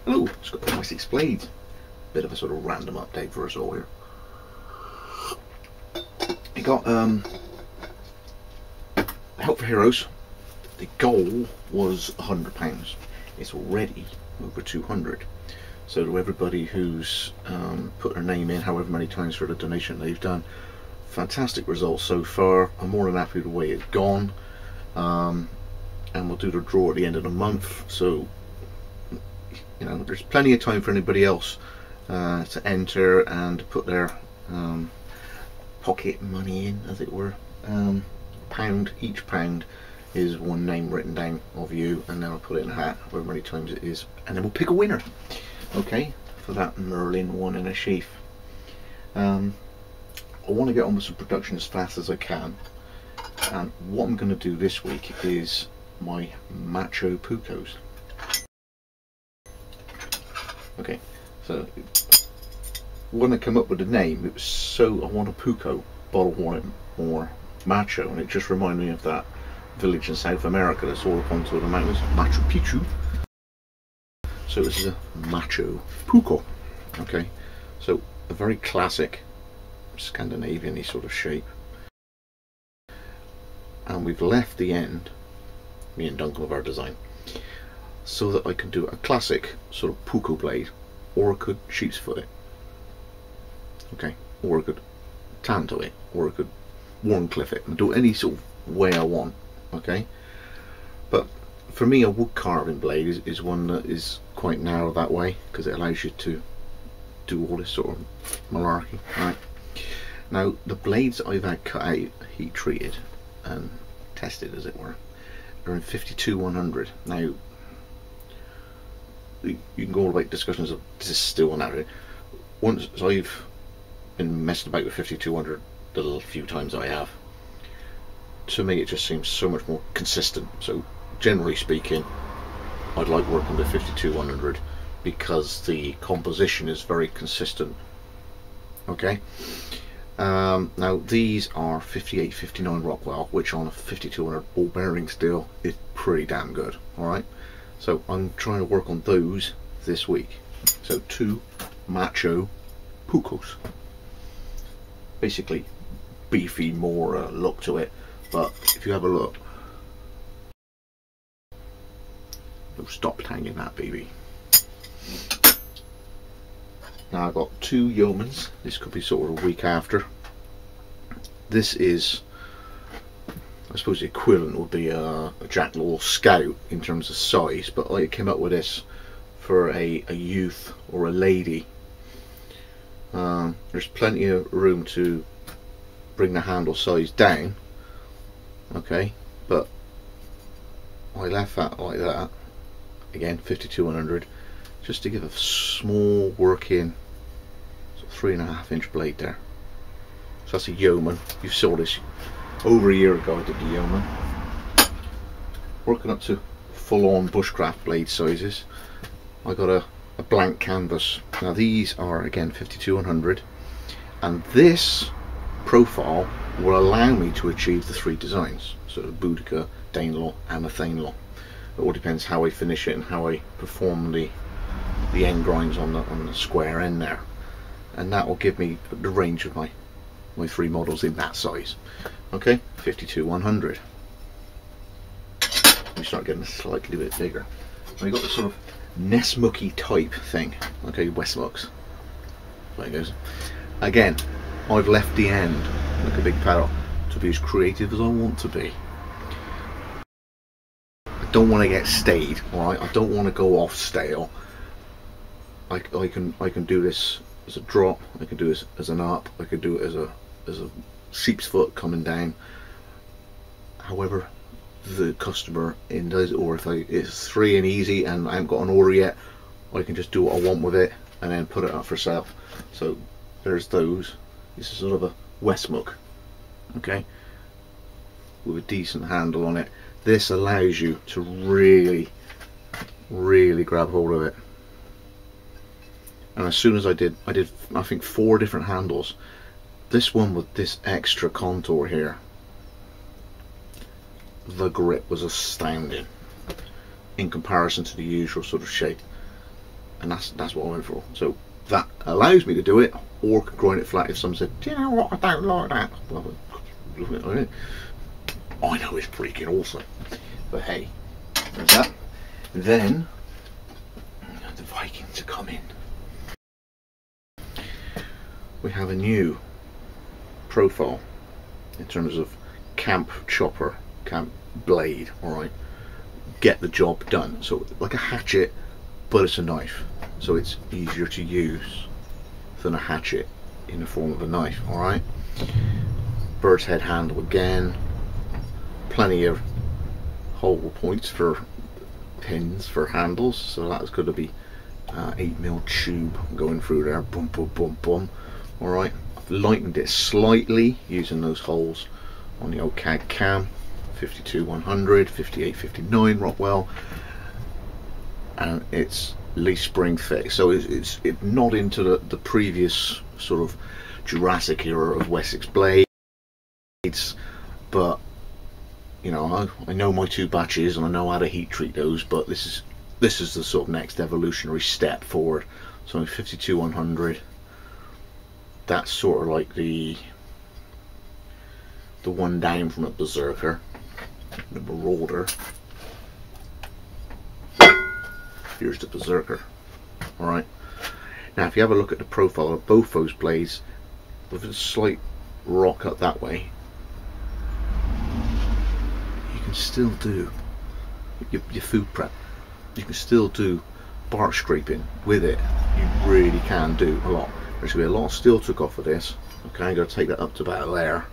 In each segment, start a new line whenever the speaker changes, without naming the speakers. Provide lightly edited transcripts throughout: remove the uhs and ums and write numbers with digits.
Hello, it's got the Wessex Blades. Bit of a sort of random update for us all here. You got Help for Heroes. The goal was £100. It's already over 200. So to everybody who's put their name in however many times for the donation they've done, fantastic results so far. I'm more than happy with the way it's gone. And we'll do the draw at the end of the month, so you know there's plenty of time for anybody else to enter and put their pocket money in, as it were. Each pound is one name written down of you, and then I'll put it in a hat however many times it is, and then we'll pick a winner, okay, for that Merlin one in a sheath. I want to get on with some production as fast as I can, and what I'm going to do this week is my Macho Pucos. Okay, so when I come up with the name, it was so I want a Puco, but I want it more macho, and it just reminded me of that village in South America that's all up onto the mountains, Machu Picchu. So this is a Macho Puco. Okay, so a very classic Scandinavian-y sort of shape, and we've left the end, me and Duncan, of our design, so that I can do a classic sort of Puco blade, or I could sheep's foot it, okay, or I could tanto it, or I could Warncliffe it, and do it any sort of way I want, okay. But for me, a wood carving blade is one that is quite narrow that way, because it allows you to do all this sort of malarkey, right? Now the blades I've had cut out, heat treated and tested, as it were, are in 52-100. Now you can go all about discussions of this is still an average. Once I've been messing about with 52-100 the little few times I have, to me it just seems so much more consistent. So generally speaking, I'd like working with 52-100 because the composition is very consistent, okay. Now these are 58-59 Rockwell, which on a 52-100 ball bearing steel is pretty damn good. Alright, so I'm trying to work on those this week. So 2 Macho Pucos, basically beefy, more look to it, but if you have a look, stop hanging that baby. Now I've got 2 yeomans. This could be sort of a week after. This is, I suppose the equivalent would be a Jackal Scout in terms of size, but I came up with this for a youth or a lady. There's plenty of room to bring the handle size down, okay, but I left that like that, again 52-100, just to give a small working sort of 3.5 inch blade there. So that's a yeoman. You saw this over a year ago. I did the yeoman, working up to full-on bushcraft blade sizes. I got a blank canvas. Now these are again 52-100, and this profile will allow me to achieve the 3 designs, so Boudica, Danelaw and a Thanelaw. It all depends how I finish it and how I perform the end grinds on the square end there, and that will give me the range of my 3 models in that size. Okay, 52-100. We start getting slightly bit bigger. And we got this sort of Nesmucky type thing. Okay, Westmucks. There it goes. Again, I've left the end like a big paddle to be as creative as I want to be. I don't want to get stayed, alright? I don't want to go off stale. I can do this as a drop, I can do this as an up, I could do it as a sheep's foot coming down, however the customer in does, or if it's free and easy and I haven't got an order yet, I can just do what I want with it and then put it up for sale. So there's those. This is sort of a Westmuck, okay, with a decent handle on it. This allows you to really grab hold of it. And as soon as I did I think 4 different handles. This one with this extra contour here, the grip was astounding in comparison to the usual sort of shape. and that's what I went for. So that allows me to do it, or grind it flat if someone said, do you know what, I don't like that. Well, I know it's freaking awesome, but hey, there's that. Then the Vikings are coming. We have a new profile in terms of camp chopper, camp blade. All right, get the job done. So like a hatchet, but it's a knife, so it's easier to use than a hatchet in the form of a knife. All right, bird's head handle again, plenty of hole points for pins for handles, so that's going to be 8mm tube going through there, boom boom boom boom. All right, I've lightened it slightly using those holes on the old CAD cam, 52-100, 58-59 Rockwell, and it's leaf spring thick, so it's not into the previous sort of Jurassic era of Wessex Blades, but you know, I know my 2 batches and I know how to heat treat those, but this is the sort of next evolutionary step forward. So 52-100, that's sort of like the one down from a Berserker, the Marauder. Here's the Berserker. Alright, now if you have a look at the profile of both those blades, with a slight rock up that way, you can still do your food prep. You can still do bark scraping with it. You really can do a lot. There's going to be a lot of steel took off of this. Okay, I'm going to take that up to about there.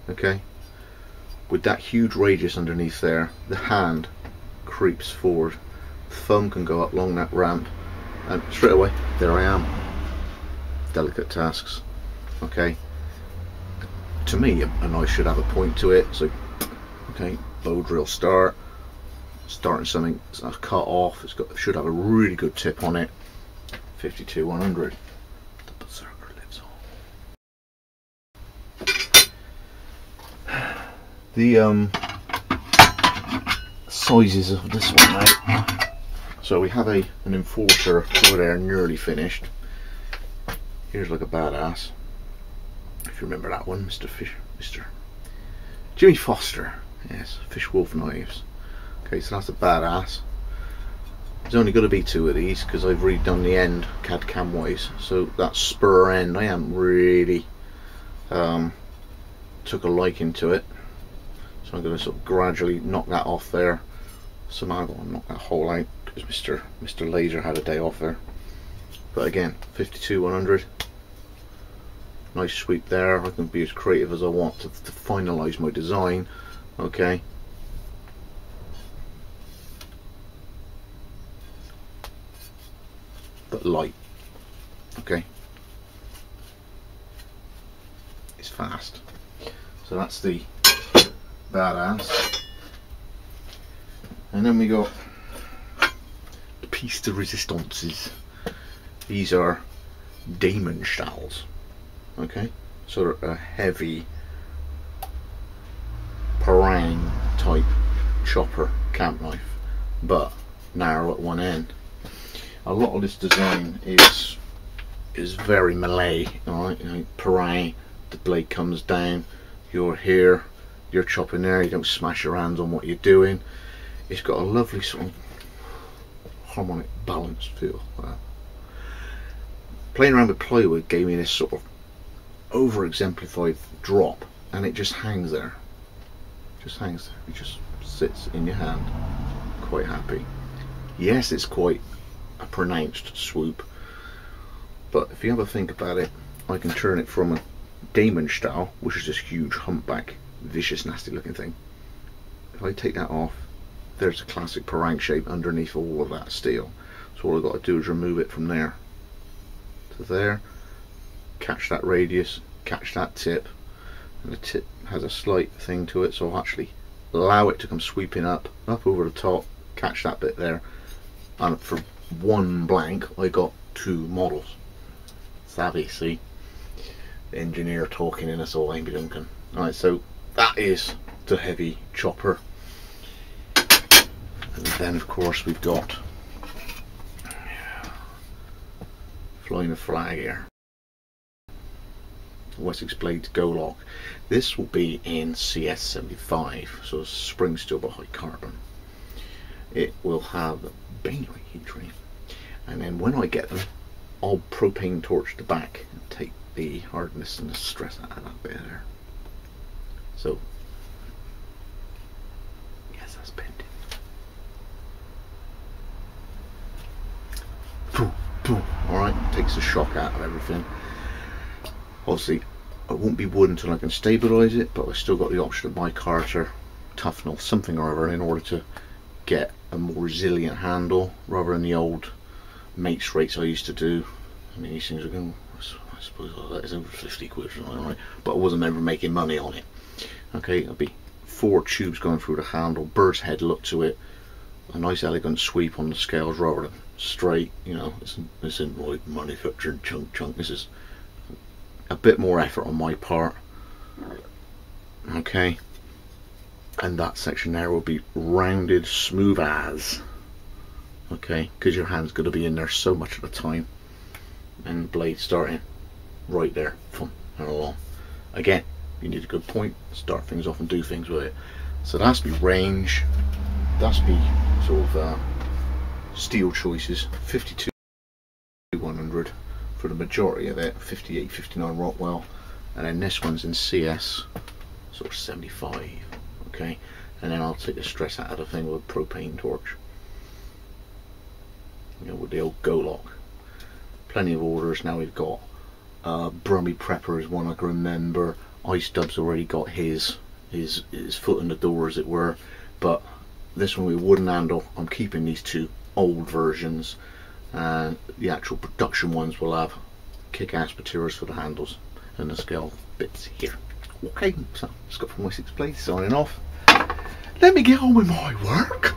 Okay, with that huge radius underneath there, the hand creeps forward, the thumb can go up along that ramp, and straight away there I am. Delicate tasks. Okay, to me a knife should have a point to it, so okay, bow drill starting something that's cut off, should have a really good tip on it. 52-100, the Berserker lives on. The sizes of this one now. So we have an enforcer over there nearly finished. Here's like a badass, if you remember that one, Mr. Jimmy Foster, yes, Fish Wolf knives. Okay, so that's a badass. There's only going to be 2 of these because I've redone the end CAD cam wise, so that spur end I haven't really took a liking to it, so I'm going to sort of gradually knock that off there. Somehow I'm going to knock that hole out because Mr. Laser had a day off there. But again, 52-100, nice sweep there. I can be as creative as I want to finalise my design. Okay, but light. Okay, it's fast. So that's the badass, and then we got the piece de resistances. These are Demon Stahls. Okay, so they're a heavy parang type chopper camp knife, but narrow at one end. A lot of this design is very Malay. Alright, you know, parang, the blade comes down, you're here, you're chopping there, you don't smash your hands on what you're doing. It's got a lovely sort of harmonic balance feel. Playing around with plywood gave me this sort of over exemplified drop, and it just hangs there. Just hangs there. It just sits in your hand, quite happy. Yes, it's quite a pronounced swoop, but if you ever think about it, I can turn it from a Demon Stahl, which is this huge humpback, vicious, nasty looking thing. If I take that off, there's a classic parang shape underneath all of that steel. So all I've got to do is remove it from there to there, catch that radius, catch that tip, and the tip has a slight thing to it, so I'll actually allow it to come sweeping up over the top, catch that bit there, and for one blank I got 2 models. Savvy, see? The engineer talking in us all, Amy Duncan. Alright, so that is the heavy chopper. And then of course we've got flying the flag here. Wessex Blades Go Lock. This will be in CS75, so spring steel but high carbon. It will have banery heat treat, and then when I get them, I'll propane torch the back and take the hardness and the stress out of that bit there. So yes, that's bending. Alright, takes the shock out of everything. Obviously it won't be wood until I can stabilise it, but I've still got the option of bicarter, Tufnell, something or other, in order to get a more resilient handle rather than the old mates rates I used to do. I mean, these things are going, I suppose that is over 50 quid or something, right? But I wasn't ever making money on it. Okay, it'll be 4 tubes going through the handle, bird's head look to it, a nice elegant sweep on the scales rather than straight. You know, this isn't like manufactured chunk. This is a bit more effort on my part. Okay, and that section there will be rounded smooth as, okay, because your hand's going to be in there so much of the time, and the blade starting right there from and along. Again, you need a good point, start things off and do things with it. So that's me range, that's me sort of steel choices. 52-100 for the majority of it, 58-59 Rockwell, and then this one's in CS sort of 75. Okay, and then I'll take the stress out of the thing with a propane torch, you know, with the old Go Lock. Plenty of orders now. We've got Brummy Prepper is one I can remember. Ice Dub's already got his foot in the door, as it were, but this one with wooden handle, I'm keeping these 2 old versions, and the actual production ones will have kick-ass materials for the handles and the scale bits here. Okay, so Scott from Wessex Blades signing off. Let me get on with my work.